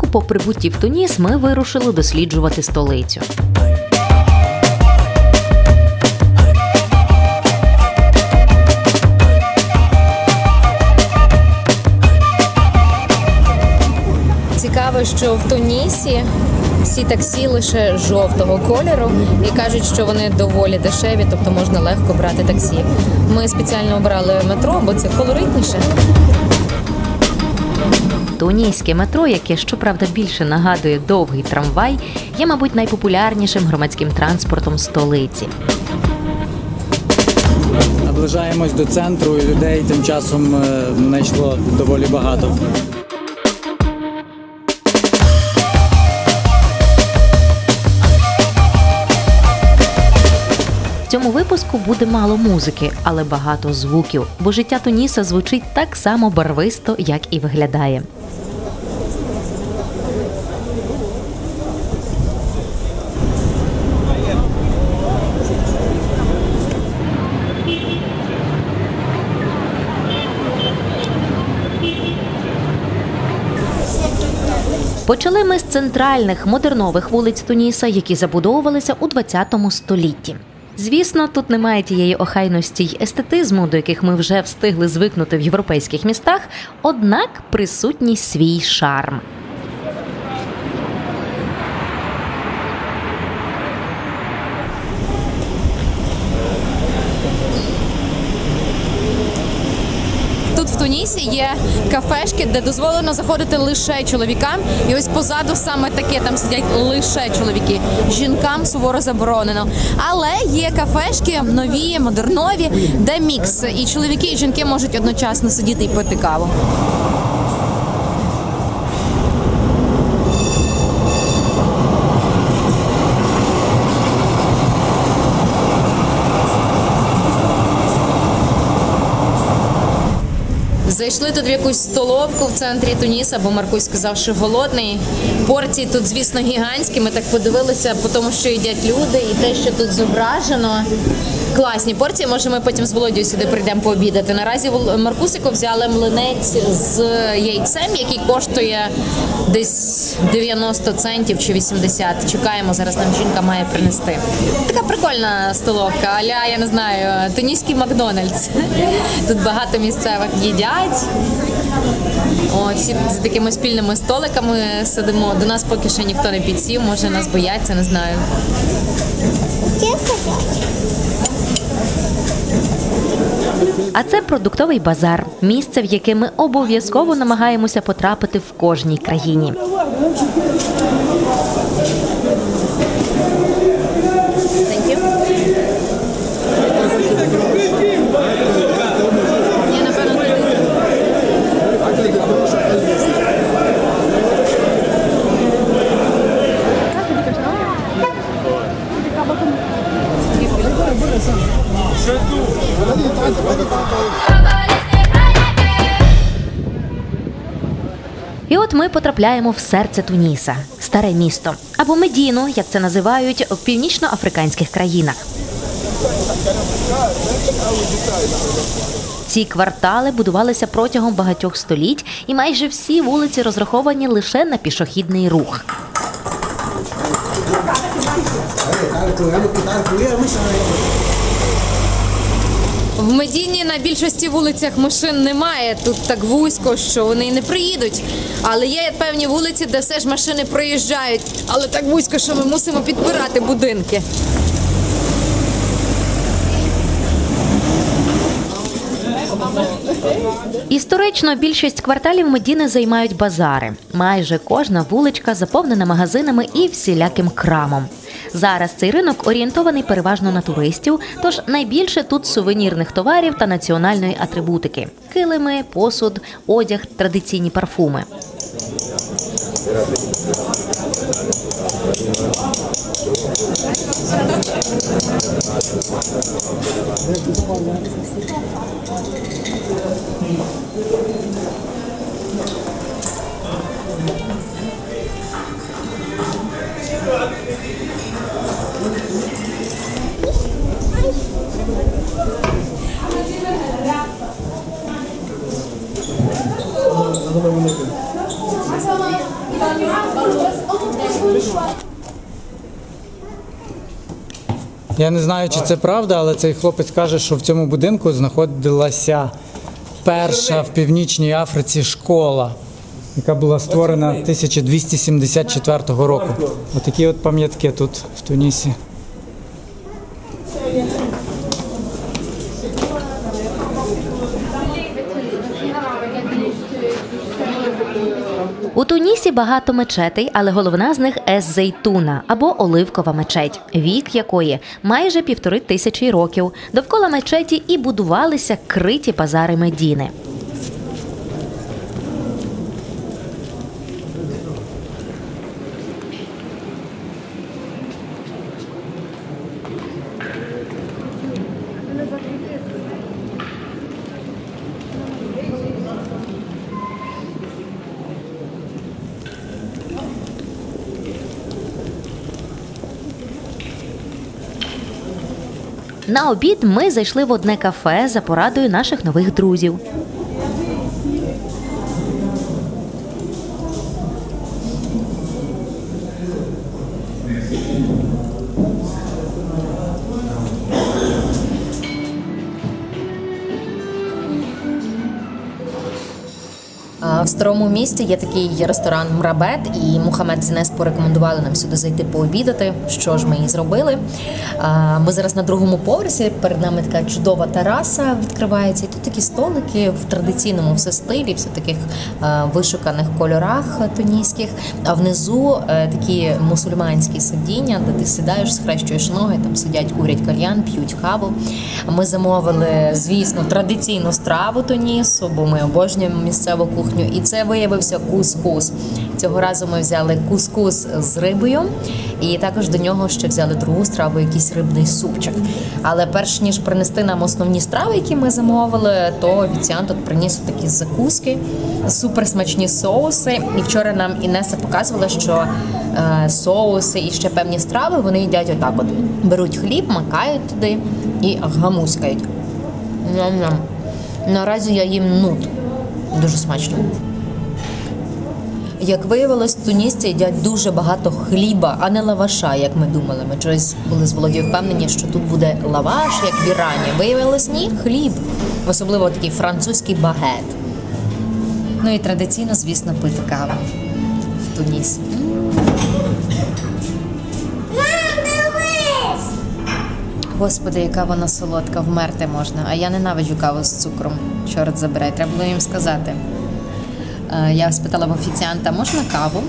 ранку по прибутті в Туніс ми вирушили досліджувати столицю. Цікаво, що в Тунісі всі таксі лише жовтого кольору і кажуть, що вони доволі дешеві, тобто можна легко брати таксі. Ми спеціально обрали метро, бо це колоритніше. Туніське метро, яке, щоправда, більше нагадує довгий трамвай, є, мабуть, найпопулярнішим громадським транспортом столиці. Наближаємось до центру, і людей тим часом знайшло доволі багато. В цьому випуску буде мало музики, але багато звуків, бо життя Туніса звучить так само барвисто, як і виглядає. Почали ми з центральних, модернових вулиць Туніса, які забудовувалися у ХХ столітті. Звісно, тут немає тієї охайності й естетизму, до яких ми вже встигли звикнути в європейських містах, однак присутній свій шарм. Тут в Тунісі є кафешки, де дозволено заходити лише чоловікам. І ось позаду саме таке, там сидять лише чоловіки. Жінкам суворо заборонено. Але є кафешки нові, модернові, де мікс. І чоловіки, і жінки можуть одночасно сидіти і пити каву. Зайшли тут в якусь столовку в центрі Туніса, бо Маркусь сказав, що голодний. Порції тут, звісно, гігантські. Ми так подивилися по тому, що їдять люди, і те, що тут зображено. Класні порції. Може, ми потім з Володією сюди прийдемо пообідати. Наразі Маркусику взяли млинець з яйцем, який коштує десь 90 центів чи 80. Чекаємо, зараз нам жінка має принести. Така прикольна столовка, а-ля, я не знаю, туніський Макдональдс. Тут багато місцевих їдять. Всі за такими спільними столиками сидимо. До нас поки що ніхто не підсів, може нас бояться, не знаю. А це продуктовий базар – місце, в яке ми обов'язково намагаємося потрапити в кожній країні. І от ми потрапляємо в серце Туніса – старе місто, або Медіну, як це називають в північноафриканських країнах. Ці квартали будувалися протягом багатьох століть, і майже всі вулиці розраховані лише на пішохідний рух. В Медіні на більшості вулицях машин немає, тут так вузько, що вони й не приїдуть. Але є певні вулиці, де все ж машини проїжджають, але так вузько, що ми мусимо підпирати будинки. Історично більшість кварталів Медіни займають базари. Майже кожна вуличка заповнена магазинами і всіляким крамом. Зараз цей ринок орієнтований переважно на туристів, тож найбільше тут сувенірних товарів та національної атрибутики – килими, посуд, одяг, традиційні парфуми. Я не знаю, чи це правда, але цей хлопець каже, що в цьому будинку знаходилася перша в Північній Африці школа, яка була створена 1274 року. Отакі от пам'ятки тут, в Тунісі. У Тунісі багато мечетей, але головна з них Ес-Зейтуна або Оливкова мечеть, вік якої майже 1500 років. Довкола мечеті і будувалися криті базари Медіни. На обід ми зайшли в одне кафе за порадою наших нових друзів. В Старому місті є такий ресторан «Мрабет», і Мухаммед з Інес порекомендували нам сюди зайти пообідати, що ж ми і зробили. Ми зараз на другому поверсі, перед нами така чудова тераса відкривається, і тут такі столики в традиційному все стилі, все таких вишуканих кольорах туніських, а внизу такі мусульманські сидіння, де ти сідаєш, схрещуєш ноги, там сидять, курять кальян, п'ють каву. Ми замовили, звісно, традиційну страву Тунісу, бо ми обожнюємо місцеву кухню. І це виявився кускус. Цього разу ми взяли кускус з рибою, і також до нього ще взяли другу страву, якийсь рибний супчик. Але перш ніж принести нам основні страви, які ми замовили, то офіціант тут приніс такі закуски, суперсмачні соуси. І вчора нам Інеса показувала, що соуси і ще певні страви вони їдять отак от. Беруть хліб, макають туди і гамуськають. Ням-ням. Наразі я їм нут. Дуже смачно. Як виявилось, тунісці їдять дуже багато хліба, а не лаваша, як ми думали. Ми щось були з Володією впевнені, що тут буде лаваш, як в Ірані. Виявилось, ні, хліб. Особливо такий французький багет. Ну і традиційно, звісно, пити каву в Тунісі. Господи, яка вона солодка, вмерти можна. А я ненавиджу каву з цукром. Чорт забирай, треба було їм сказати. Я спитала в офіціанта, можна каву?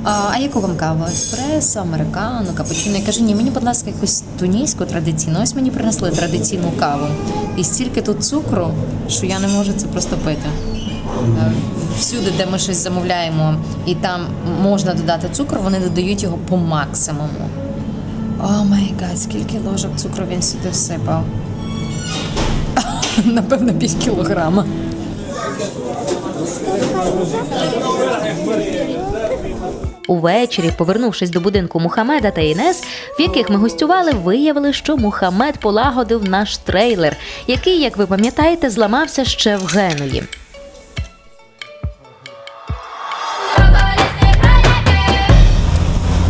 А яку вам каву? Еспресо, американо, капучино. Я кажу, ні, мені, будь ласка, якусь тунійську традиційну. Ось мені принесли традиційну каву. І стільки тут цукру, що я не можу це просто пити. Всюди, де ми щось замовляємо, і там можна додати цукор, вони додають його по максимуму. О май гад, скільки ложок цукру він сюди всипав. Напевно, 5 кілограма. Увечері, повернувшись до будинку Мухаммеда та Інес, в яких ми гостювали, виявили, що Мухаммед полагодив наш трейлер, який, як ви пам'ятаєте, зламався ще в Генуї.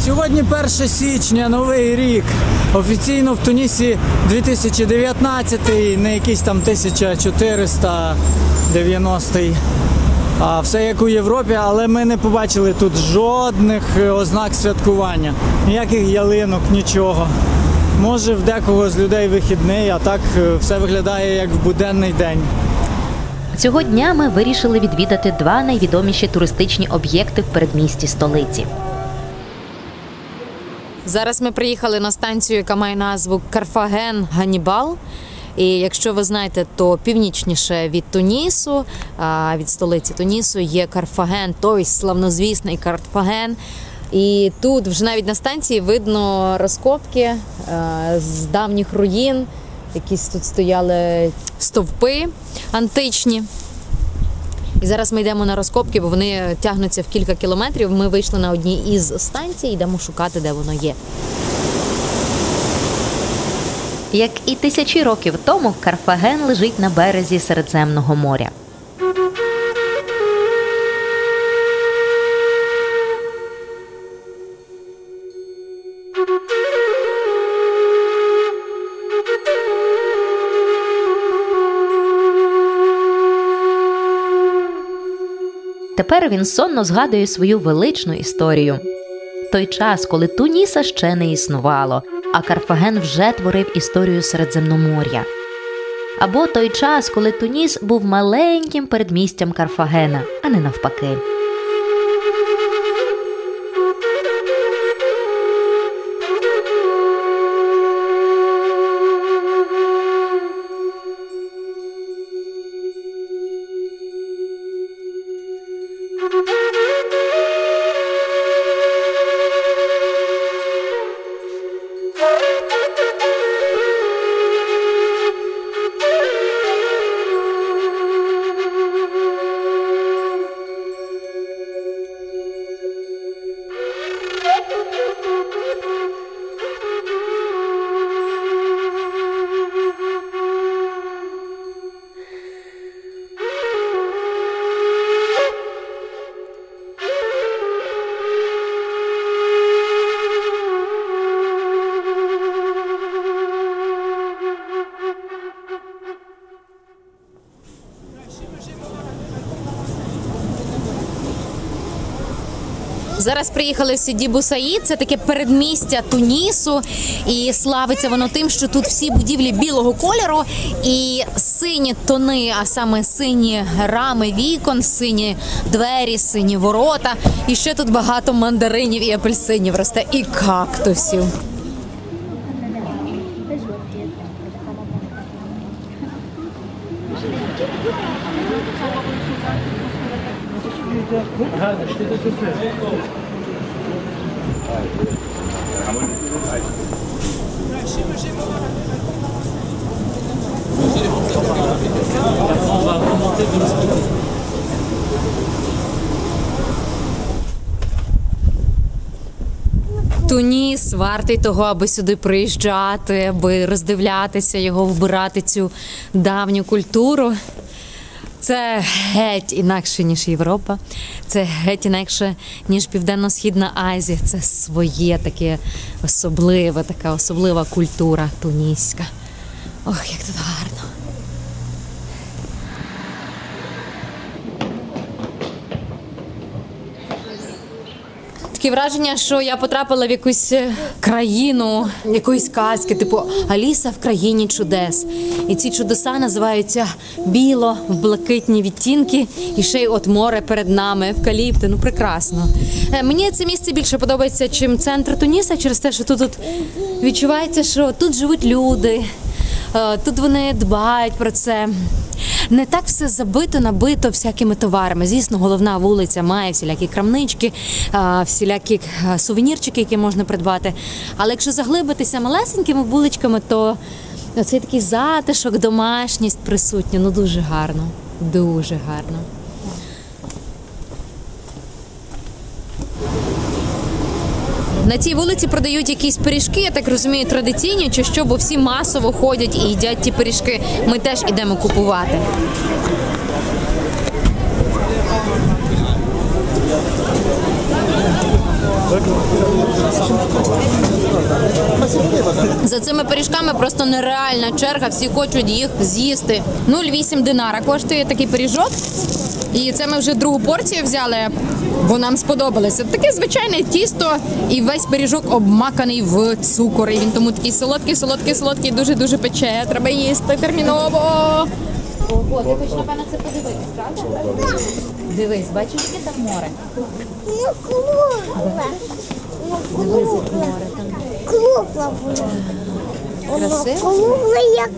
Сьогодні 1 січня, Новий рік. Офіційно в Тунісі 2019, не якийсь там 1490-й. А все як у Європі, але ми не побачили тут жодних ознак святкування. Ніяких ялинок, нічого. Може в декого з людей вихідний, а так все виглядає як в буденний день. Цього дня ми вирішили відвідати два найвідоміші туристичні об'єкти в передмісті столиці. Зараз ми приїхали на станцію, яка має назву Карфаген-Ганібал. І якщо ви знаєте, то північніше від Тунісу, від столиці Тунісу, є Карфаген, той славнозвісний Карфаген. І тут вже навіть на станції видно розкопки з давніх руїн. Якісь тут стояли стовпи античні. І зараз ми йдемо на розкопки, бо вони тягнуться в кілька кілометрів. Ми вийшли на одній із станцій і йдемо шукати, де воно є. Як і тисячі років тому, Карфаген лежить на березі Середземного моря. Тепер він сонно згадує свою величну історію. Той час, коли Туніса ще не існувало, а Карфаген вже творив історію Середземномор'я. Або той час, коли Туніс був маленьким передмістям Карфагена, а не навпаки. Зараз приїхали в Сіді Бу Саїд, це таке передмістя Тунісу, і славиться воно тим, що тут всі будівлі білого кольору і сині тони, а саме сині рами вікон, сині двері, сині ворота. І ще тут багато мандаринів і апельсинів росте, і кактусів. Туніс вартий того, аби сюди приїжджати, аби роздивлятися його, вбирати цю давню культуру. Це геть інакше, ніж Європа, це геть інакше, ніж Південно-Східна Азія. Це своє таке особливе, така особлива культура туніська. Ох, як тут гарно. Таке враження, що я потрапила в якусь країну, якоїсь казки, типу Аліса в країні чудес. І ці чудеса називаються біло, в блакитні відтінки, і ще й от море перед нами, евкаліпти, ну прекрасно. Мені це місце більше подобається, чим центр Туніса, через те, що тут відчувається, що тут живуть люди, тут вони дбають про це. Не так все забито, набито всякими товарами. Звісно, головна вулиця має всілякі крамнички, всілякі сувенірчики, які можна придбати. Але якщо заглибитися малесенькими вуличками, то цей такий затишок, домашність присутня. Ну дуже гарно, дуже гарно. На цій вулиці продають якісь пиріжки, я так розумію, традиційні чи що, бо всі масово ходять і їдять ті пиріжки. Ми теж ідемо купувати. За цими пиріжками просто нереальна черга, всі хочуть їх з'їсти. 0,8 динара коштує такий пиріжок. І це ми вже другу порцію взяли, бо нам сподобалося. Таке звичайне тісто і весь пиріжок обмаканий в цукор. І він тому такий солодкий, дуже-дуже пече. Треба їсти терміново. Ого, ти хочеш, напевно, це подивитись, правда? Дивись, бачиш, яке там море? Ну, кругле. Дивись, яке море там. Кругле було. Красиво? Кругле, як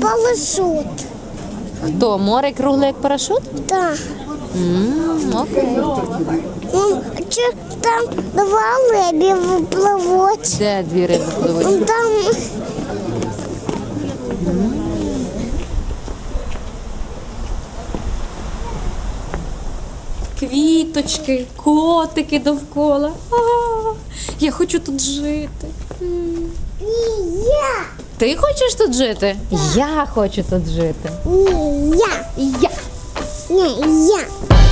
парашут. Хто? Море кругле, як парашут? Так. Окей. Чи там два лебі пливуть? Де дві риби пливуть? Там Квіточки, котики довкола. Я хочу тут жити. і я. Ти хочеш тут жити? Я хочу тут жити. Ні, я. І я. Ні, я.